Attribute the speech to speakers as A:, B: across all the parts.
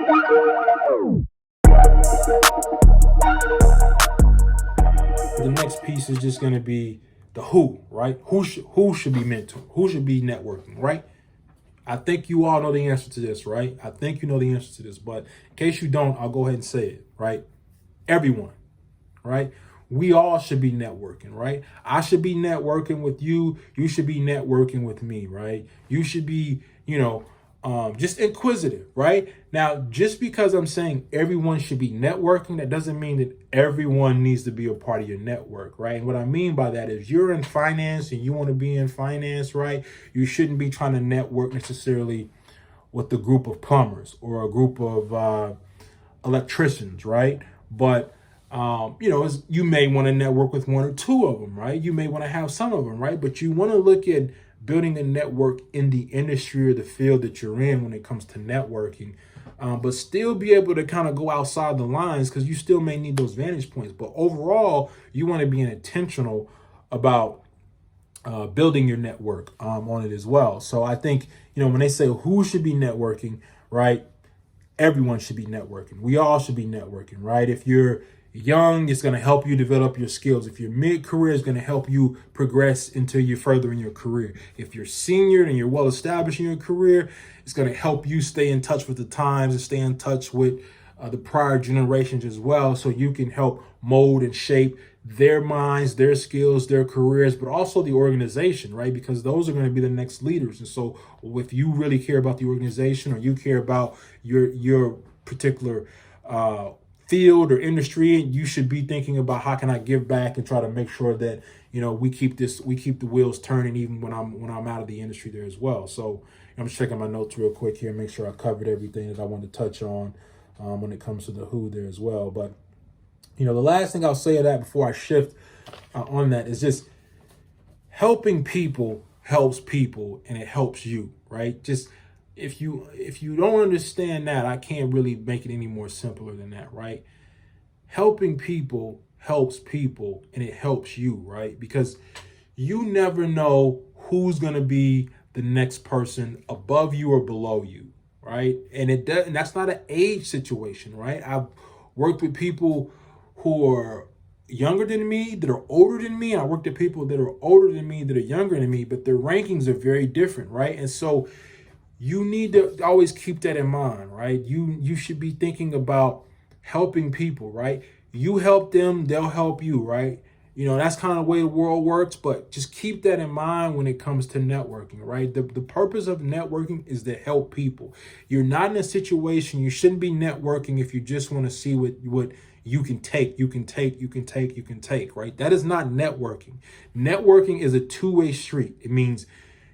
A: The next piece is just going to be the who, right? Who should be mentoring? Who should be networking, right? I think you all know the answer to this, right? I think you know the answer to this, but in case you don't, I'll go ahead and say it, right? Everyone, right? We all should be networking, right? I should be networking with you. You should be networking with me, right? You should be, just inquisitive, right? Now, just because I'm saying everyone should be networking, that doesn't mean that everyone needs to be a part of your network, right? And what I mean by that is you're in finance and you want to be in finance, right? You shouldn't be trying to network necessarily with a group of plumbers or a group of electricians, right? But you may want to network with one or two of them, right? You may want to have some of them, right? But you want to look at building a network in the industry or the field that you're in when it comes to networking, but still be able to kind of go outside the lines because you still may need those vantage points. But overall, you want to be intentional about building your network on it as well. So I think, when they say who should be networking, right? Everyone should be networking. We all should be networking, right? If you're young, it's going to help you develop your skills. If you're mid-career, it's going to help you progress until you're further in your career. If you're senior and you're well established in your career, it's going to help you stay in touch with the times and stay in touch with the prior generations as well, so you can help mold and shape their minds, their skills, their careers, but also the organization, right? Because those are going to be the next leaders. And so if you really care about the organization or you care about your particular field or industry, you should be thinking about how can I give back and try to make sure that we keep the wheels turning even when I'm out of the industry there as well. So I'm just checking my notes real quick here, make sure I covered everything that I want to touch on when it comes to the who there as well. But the last thing I'll say of that before I shift on that is just helping people helps people and it helps you, right? Just if you don't understand that, I can't really make it any more simpler than that, right? Helping people helps people and it helps you, right? Because you never know who's going to be the next person above you or below you, right? And that's not an age situation, right? I've worked with people who are younger than me, that are older than me. And I worked with people that are older than me, that are younger than me, but their rankings are very different, right? And so you need to always keep that in mind, right? You should be thinking about helping people, right? You help them, they'll help you, right? That's kind of the way the world works, but just keep that in mind when it comes to networking, right? The purpose of networking is to help people. You're not in a situation, you shouldn't be networking if you just want to see what you can take, right? That is not networking. Networking is a two-way street. It means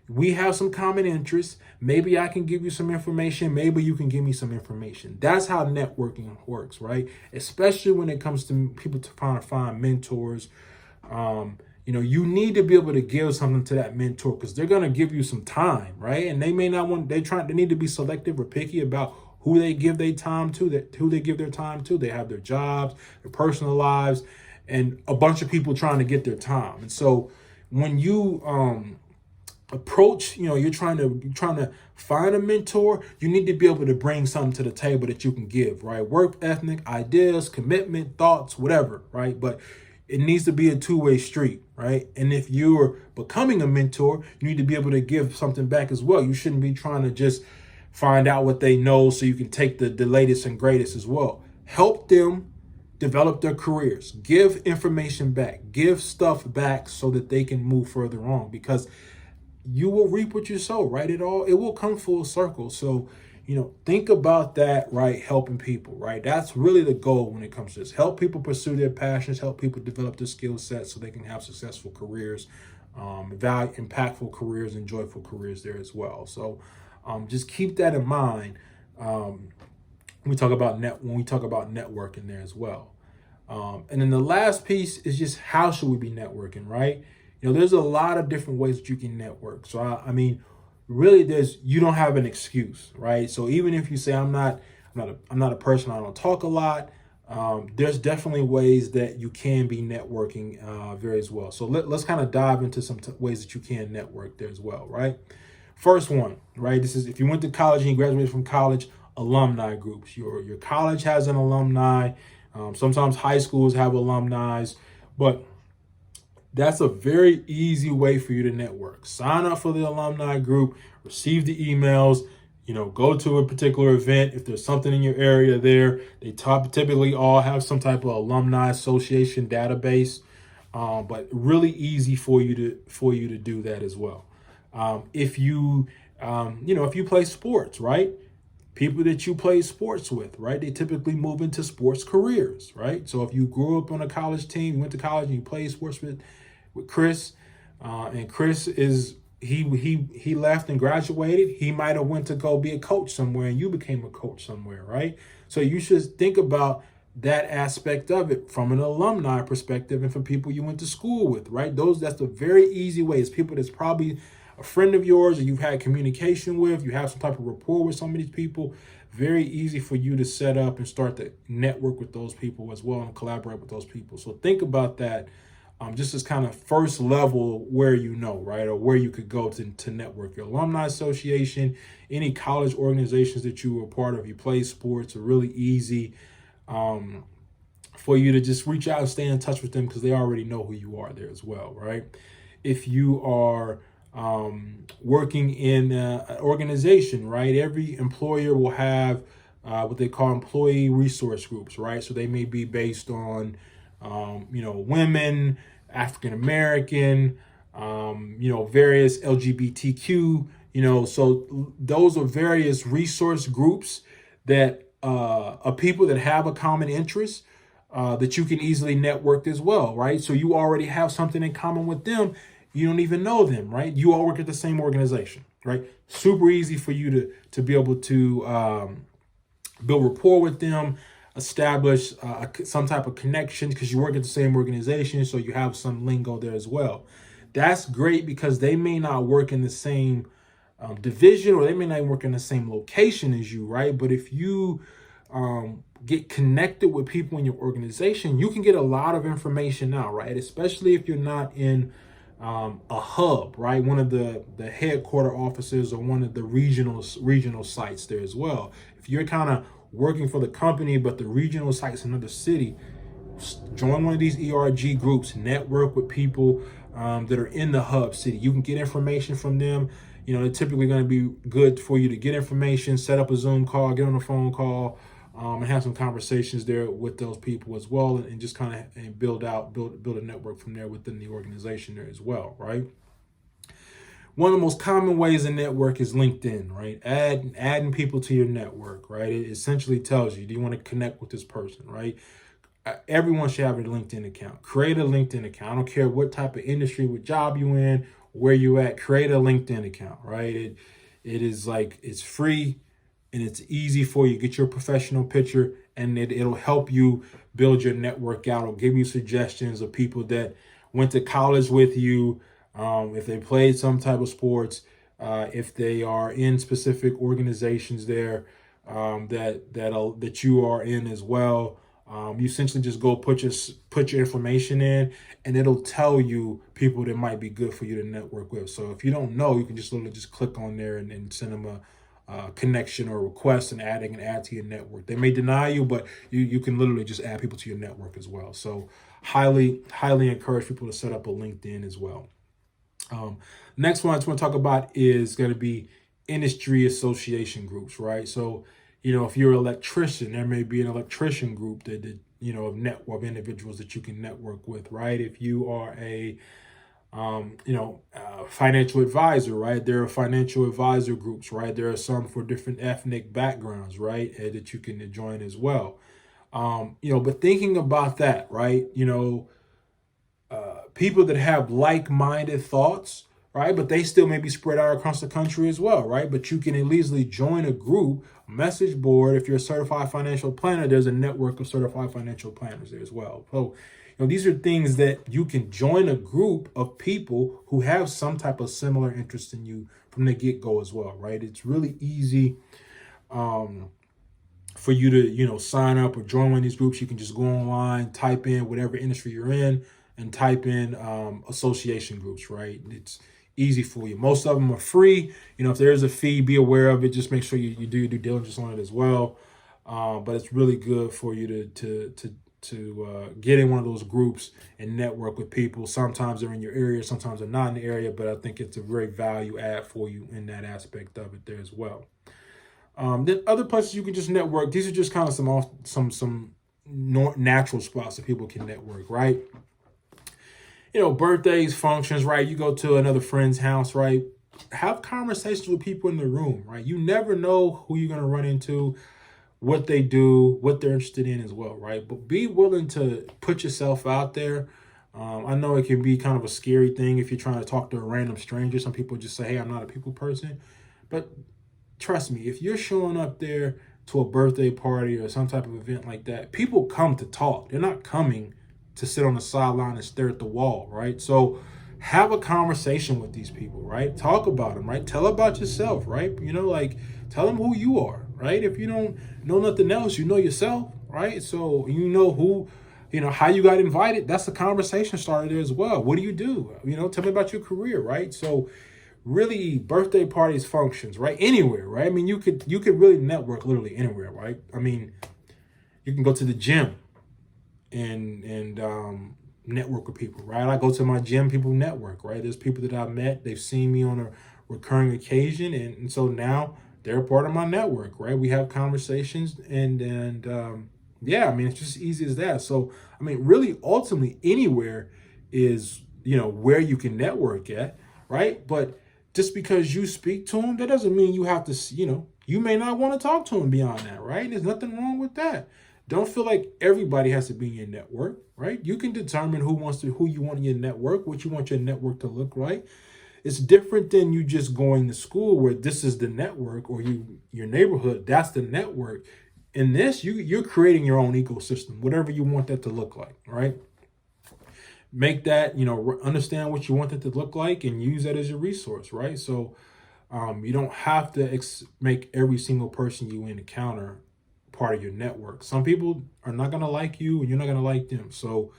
A: we have some common interests. Maybe I can give you some information. Maybe you can give me some information. That's how networking works, right? Especially when it comes to people trying to find mentors. You need to be able to give something to that mentor because they're going to give you some time, right? And they may not want, they need to be selective or picky about who they give their time to, who they give their time to. They have their jobs, their personal lives, and a bunch of people trying to get their time. And so when you approach, you're trying to find a mentor, you need to be able to bring something to the table that you can give, right? Work ethic, ideas, commitment, thoughts, whatever, right? But it needs to be a two-way street, right? And if you're becoming a mentor, you need to be able to give something back as well. You shouldn't be trying to just find out what they know so you can take the latest and greatest as well. Help them develop their careers. Give information back. Give stuff back so that they can move further on, because you will reap what you sow, right? It will come full circle. So, think about that, right? Helping people, right? That's really the goal when it comes to this. Help people pursue their passions, help people develop their skill sets so they can have successful careers, impactful careers, and joyful careers there as well. So just keep that in mind when we talk about networking there as well. And then the last piece is just how should we be networking, right? There's a lot of different ways that you can network. So I mean, really, you don't have an excuse, right? So even if you say I'm not a person, I don't talk a lot, there's definitely ways that you can be networking very as well. So let's kind of dive into some ways that you can network there as well, right? First one, right? This is if you went to college and you graduated from college, alumni groups. Your college has an alumni. Sometimes high schools have alumni, but that's a very easy way for you to network. Sign up for the alumni group, receive the emails, go to a particular event. If there's something in your area there, they typically all have some type of alumni association database, but really easy for you to do that as well. If you if you play sports, right? People that you play sports with, right? They typically move into sports careers, right? So if you grew up on a college team, you went to college and you played sports with Chris, and Chris is he left and graduated. He might have went to go be a coach somewhere, and you became a coach somewhere, right? So you should think about that aspect of it from an alumni perspective, and for people you went to school with, right? That's a very easy way. It's people that's probably a friend of yours or you've had communication with, you have some type of rapport with some of these people. Very easy for you to set up and start to network with those people as well and collaborate with those people. So think about that, just as kind of first level where right, or where you could go to network. Your alumni association, any college organizations that you were part of, you play sports, are really easy for you to just reach out and stay in touch with them because they already know who you are there as well, right? If you are working in an organization, right? Every employer will have what they call employee resource groups, right? So they may be based on, women, African American, various LGBTQ, so those are various resource groups that of people that have a common interest that you can easily network as well, right? So you already have something in common with them. You don't even know them, right? You all work at the same organization, right? Super easy for you to be able to build rapport with them, establish some type of connection because you work at the same organization, so you have some lingo there as well. That's great because they may not work in the same division or they may not work in the same location as you, right? But if you get connected with people in your organization, you can get a lot of information out, right? Especially if you're not in a hub, right? One of the headquarter offices or one of the regional sites there as well. If you're kind of working for the company, but the regional site's in another city, join one of these ERG groups, network with people that are in the hub city. You can get information from them. They're typically going to be good for you to get information, set up a Zoom call, get on a phone call, and have some conversations there with those people as well, and just kind of build a network from there within the organization there as well, right? One of the most common ways to network is LinkedIn, right? Adding people to your network, right? It essentially tells you, do you want to connect with this person, right? Everyone should have a LinkedIn account. Create a LinkedIn account. I don't care what type of industry, what job you in, where you at, create a LinkedIn account, right? It is it's free and it's easy for you. Get your professional picture and it'll help you build your network out. It'll give you suggestions of people that went to college with you, if they played some type of sports, if they are in specific organizations there that you are in as well. You essentially just go put your information in, and it'll tell you people that might be good for you to network with. So if you don't know, you can just literally just click on there and send them a connection or request and add to your network. They may deny you, but you can literally just add people to your network as well. So highly encourage people to set up a LinkedIn as well. Next one I just want to talk about is going to be industry association groups, right? So, if you're an electrician, there may be an electrician group that of network of individuals that you can network with, right? If you are a financial advisor, right? There are financial advisor groups, right? There are some for different ethnic backgrounds, right? That you can join as well. But thinking about that, right? People that have like-minded thoughts, right? But they still may be spread out across the country as well, right? But you can easily join a group, message board. If you're a certified financial planner, there's a network of certified financial planners there as well. So, these are things that you can join a group of people who have some type of similar interest in you from the get-go as well, right? It's really easy for you to, sign up or join one of these groups. You can just go online, type in whatever industry you're in, and type in association groups, right? It's easy for you. Most of them are free. If there is a fee, be aware of it. Just make sure you do your due diligence on it as well. But it's really good for you to get in one of those groups and network with people. Sometimes they're in your area, sometimes they're not in the area, but I think it's a very value add for you in that aspect of it there as well. Then other places you can just network. These are just kind of some natural spots that people can network, right? Birthdays, functions, right? You go to another friend's house, right? Have conversations with people in the room, right? You never know who you're going to run into, what they do, what they're interested in as well, right? But be willing to put yourself out there. I know it can be kind of a scary thing if you're trying to talk to a random stranger. Some people just say, hey, I'm not a people person. But trust me, if you're showing up there to a birthday party or some type of event like that, people come to talk. They're not coming to sit on the sideline and stare at the wall, right? So have a conversation with these people, right? Talk about them, right? Tell about yourself, right? Tell them who you are, right? If you don't know nothing else, you know yourself, right? So you know who, how you got invited. That's a conversation starter there as well. What do you do? Tell me about your career, right? So really, birthday parties, functions, right? Anywhere, right? I mean, you could really network literally anywhere, right? I mean, you can go to the gym and network with people, right? I go to my gym, people network, right? There's people that I've met, they've seen me on a recurring occasion, and so now they're a part of my network, right? We have conversations, and yeah, I mean, it's just easy as that. So, I mean, really, ultimately, anywhere is, where you can network at, right? But just because you speak to them, that doesn't mean you have to, you may not want to talk to them beyond that, right? There's nothing wrong with that. Don't feel like everybody has to be in your network, right? You can determine who you want in your network, what you want your network to look like. It's different than you just going to school where this is the network, or your neighborhood, that's the network. In this, you're creating your own ecosystem, whatever you want that to look like, right? Make that, understand what you want that to look like and use that as your resource, right? So you don't have to make every single person you encounter part of your network. Some people are not going to like you and you're not going to like them. So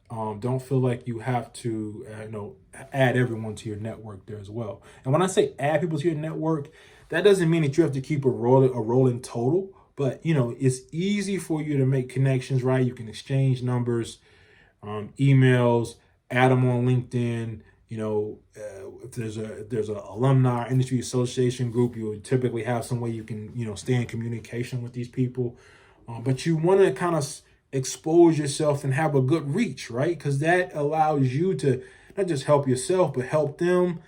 A: don't feel like you have to, add everyone to your network there as well. And when I say add people to your network, that doesn't mean that you have to keep a rolling total, but it's easy for you to make connections, right? You can exchange numbers, emails, add them on LinkedIn. If there's a alumni industry association group, you would typically have some way you can, stay in communication with these people. But you want to kind of expose yourself and have a good reach, right? Because that allows you to not just help yourself, but help them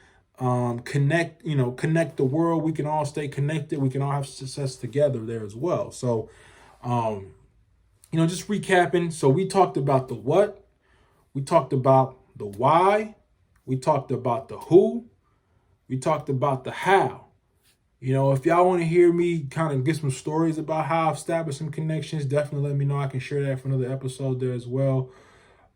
A: connect the world. We can all stay connected. We can all have success together there as well. So, just recapping. So we talked about the what, we talked about the why, we talked about the who, we talked about the how. If y'all want to hear me kind of get some stories about how I've established some connections, definitely let me know. I can share that for another episode there as well.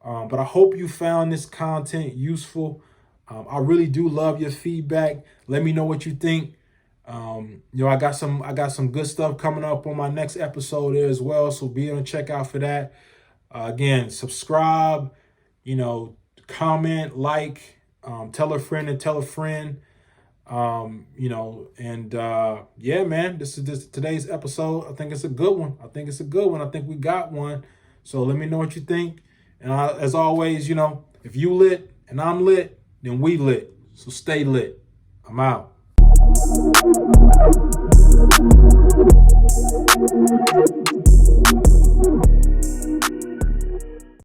A: But I hope you found this content useful. I really do love your feedback. Let me know what you think. I got some good stuff coming up on my next episode there as well. So be on the checkout for that. Again, subscribe, comment, like, tell a friend and tell a friend. Yeah, man, this is today's episode. I think it's a good one. I think we got one. So let me know what you think. And as always, if you lit and I'm lit, then we lit. So stay lit. I'm out.